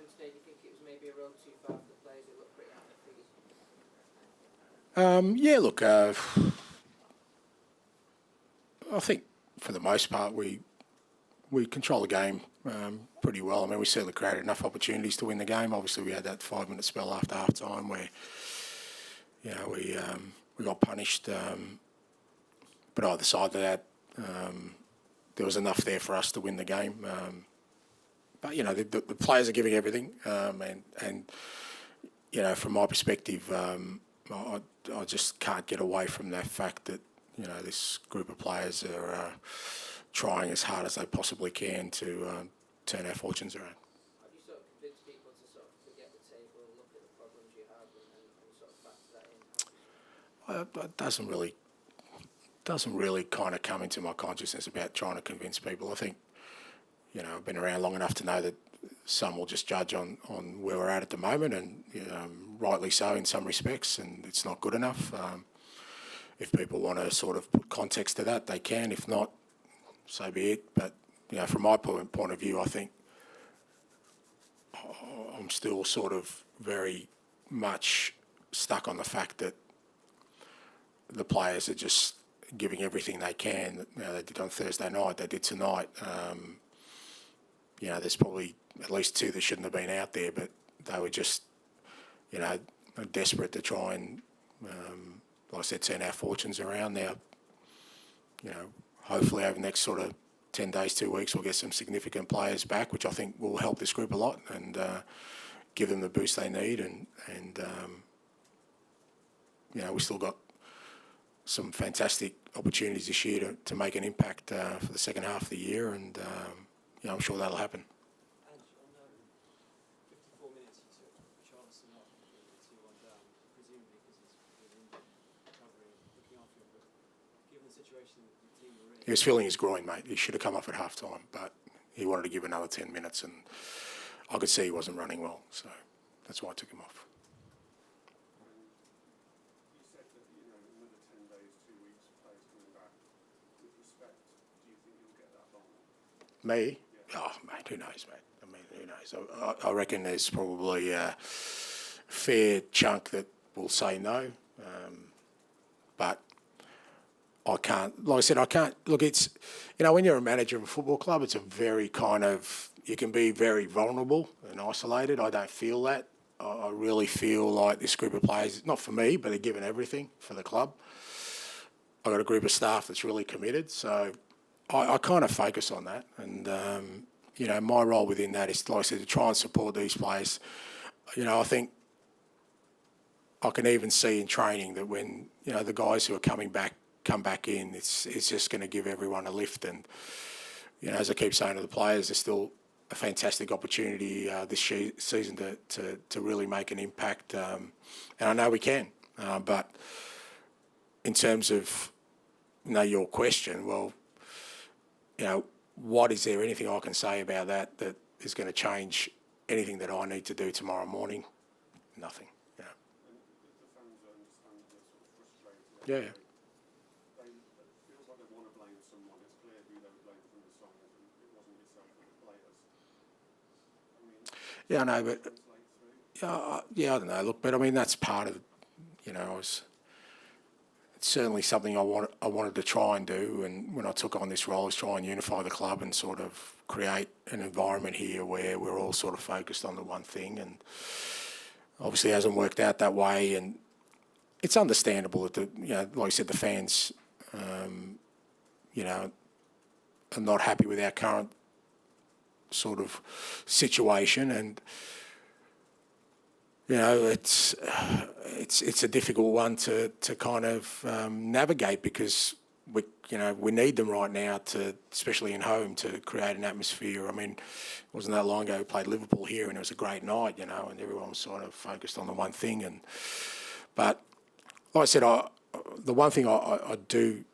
difference today? Do you think it was maybe a road too far for the players who looked pretty out of their feet? Yeah, look, I think for the most part we control the game pretty well. I mean, we certainly created enough opportunities to win the game. Obviously, we had that 5-minute spell after half time where, we got punished. But either side of that, there was enough there for us to win the game. But, the players are giving everything. And from my perspective, I just can't get away from that fact that, this group of players are trying as hard as they possibly can to turn our fortunes around. Have you sort of convinced people to sort of forget the table, look at the problems you have, and sort of factor that in? It doesn't really kind of come into my consciousness about trying to convince people. I think, I've been around long enough to know that some will just judge on where we're at the moment, and rightly so in some respects, and it's not good enough. If people want to sort of put context to that, they can. If not, so be it. But, from my point of view, I think I'm still sort of very much stuck on the fact that the players are just giving everything they can. They did on Thursday night, they did tonight. There's probably at least 2 that shouldn't have been out there, but they were just, desperate to try and, like I said, turn our fortunes around. Now, hopefully over the next sort of 10 days, 2 weeks, we'll get some significant players back, which I think will help this group a lot and give them the boost they need. And we still got some fantastic opportunities this year to make an impact for the second half of the year, and I'm sure that'll happen. Ange, on 54 minutes you took Charleston off, 2-1 down, presumably because he's been injured, recovering, looking after him, but given the situation that the team were in... He was feeling his groin, mate. He should have come off at half-time, but he wanted to give another 10 minutes, and I could see he wasn't running well, so that's why I took him off. You said that, another 10 days, 2 weeks, players coming back. With respect, do you think you'll get that long? Me? Oh, mate, who knows, mate? I mean, who knows? I reckon there's probably a fair chunk that will say no, but I can't, like I said, I can't, look, it's, when you're a manager of a football club, it's a very kind of, you can be very vulnerable and isolated. I don't feel that. I really feel like this group of players, not for me, but they're giving everything for the club. I've got a group of staff that's really committed, so I kind of focus on that. And, my role within that is, like I said, to try and support these players. I think I can even see in training that when, the guys who are come back in, it's just going to give everyone a lift. And, as I keep saying to the players, there's still a fantastic opportunity this season to really make an impact. And I know we can. But in terms of, your question, well, what is there anything I can say about that is going to change anything that I need to do tomorrow morning? Nothing. And the fans understand they're sort of frustrated. Yeah. It feels like they want to blame someone. It's clear who they were blaming from the song. It wasn't yourself, but the players. Yeah, I know, but I don't know. Look, but I mean that's part of, it's certainly something I wanted to try and do. And when I took on this role, is try and unify the club and sort of create an environment here where we're all sort of focused on the one thing. And obviously, it hasn't worked out that way. And it's understandable that like I said, the fans, are not happy with our current sort of situation, and it's a difficult one to kind of navigate, because we need them right now to, especially in home, to create an atmosphere. I mean, it wasn't that long ago we played Liverpool here and it was a great night, and everyone was sort of focused on the one thing. But like I said, the one thing I do,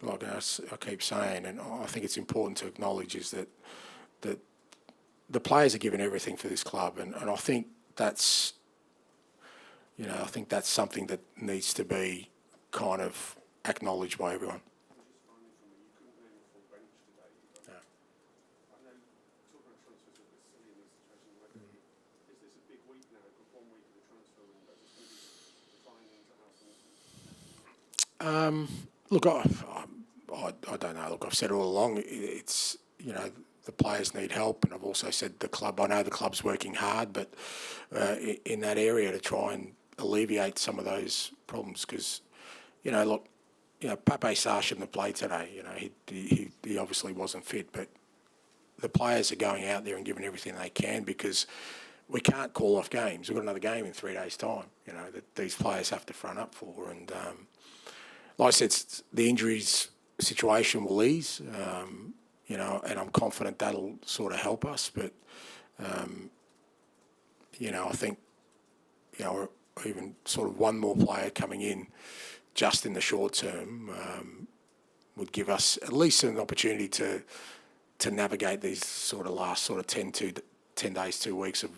like I keep saying, and I think it's important to acknowledge, is that the players are giving everything for this club, and I think that's, I think that's something that needs to be kind of acknowledged by everyone. Just finally from me, you couldn't name a full bench today. No. I know talking about transfers is a bit silly in these situations. Look, I don't know. Look, I've said all along, it's, the players need help, and I've also said the club. I know the club's working hard, but in that area to try and alleviate some of those problems, because, look, Pape Sarr shouldn't have played today. He obviously wasn't fit, but the players are going out there and giving everything they can, because we can't call off games. We've got another game in 3 days' time, that these players have to front up for. And like I said, the injuries situation will ease, and I'm confident that'll sort of help us. But, I think, even sort of one more player coming in just in the short term would give us at least an opportunity to navigate these sort of last sort of 10 days, 2 weeks of,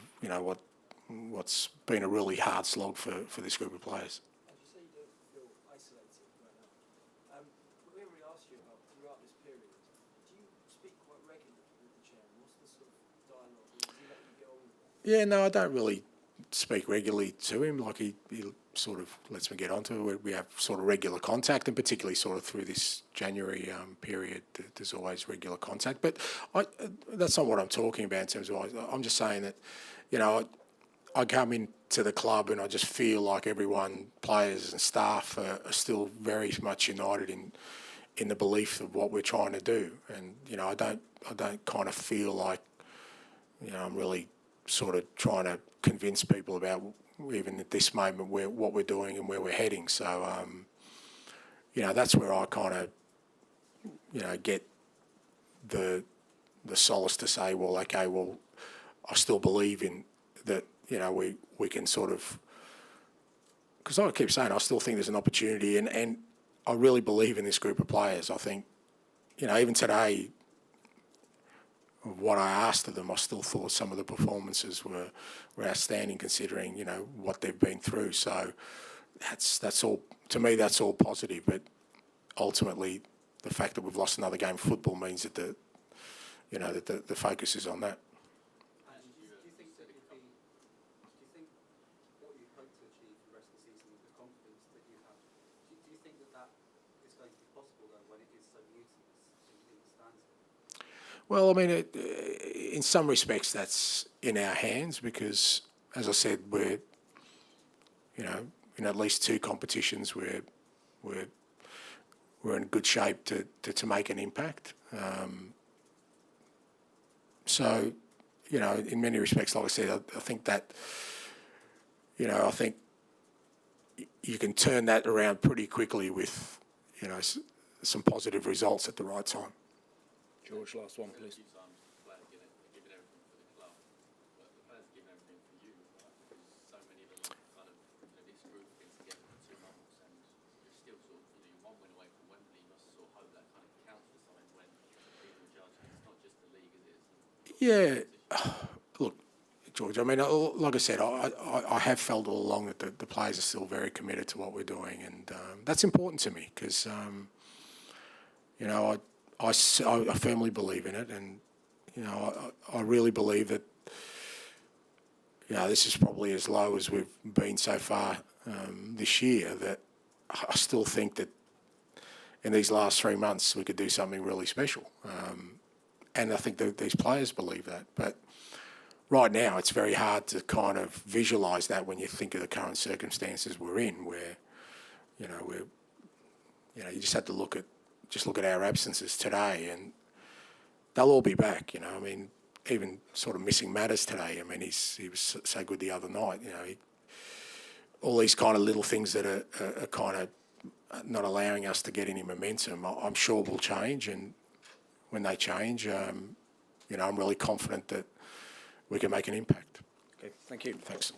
what's been a really hard slog for this group of players. As you say, you don't feel isolated right now. We already asked you about throughout this period. Do you speak quite regularly with the chairman? What's the sort of dialogue? Or does he let you get on with that? Yeah, no, I don't really speak regularly to him. Like he sort of lets me get onto it. We have sort of regular contact, and particularly sort of through this January period, there's always regular contact. But that's not what I'm talking about in terms of. I'm just saying that, I come into the club and I just feel like everyone, players and staff, are still very much united in the belief of what we're trying to do. And I don't kind of feel like I'm really sort of trying to convince people about, even at this moment, what we're doing and where we're heading. So that's where I kind of get the solace to say, well, okay, well, I still believe in that. We can sort of, because I keep saying I still think there's an opportunity, and I really believe in this group of players. I think, even today, what I asked of them, I still thought some of the performances were outstanding, considering what they've been through. So that's all, to me, that's all positive. But ultimately, the fact that we've lost another game of football means that the focus is on that. Do you think what you hope to achieve for the rest of the season, with the confidence that you have, do you think that is going to be possible though when it is so mutinous in the stands? Well, I mean, in some respects, that's in our hands, because, as I said, we're, in at least 2 competitions, we're in good shape to make an impact. So, in many respects, like I said, I think that, I think you can turn that around pretty quickly with, some positive results at the right time. George, last one, please. Players giving everything for the club, but the players are giving everything for you, right? Because so many of them kind of, this group have been together for 2 months, and you're still sort of, one win away from Wembley. You must sort of hope that kind of counts for something when people judge. It's not just the league, is it? Yeah, look, George, I mean, like I said, I have felt all along that the players are still very committed to what we're doing, and that's important to me, because, I firmly believe in it, and, I really believe that, this is probably as low as we've been so far this year, that I still think that in these last 3 months we could do something really special. And I think that these players believe that. But right now it's very hard to kind of visualise that when you think of the current circumstances we're in, where, you just have to look at our absences today, and they'll all be back. I mean, even sort of missing Matters today. I mean, he was so good the other night. All these kind of little things that are kind of not allowing us to get any momentum, I'm sure will change, and when they change, I'm really confident that we can make an impact. Okay, thank you. Thanks.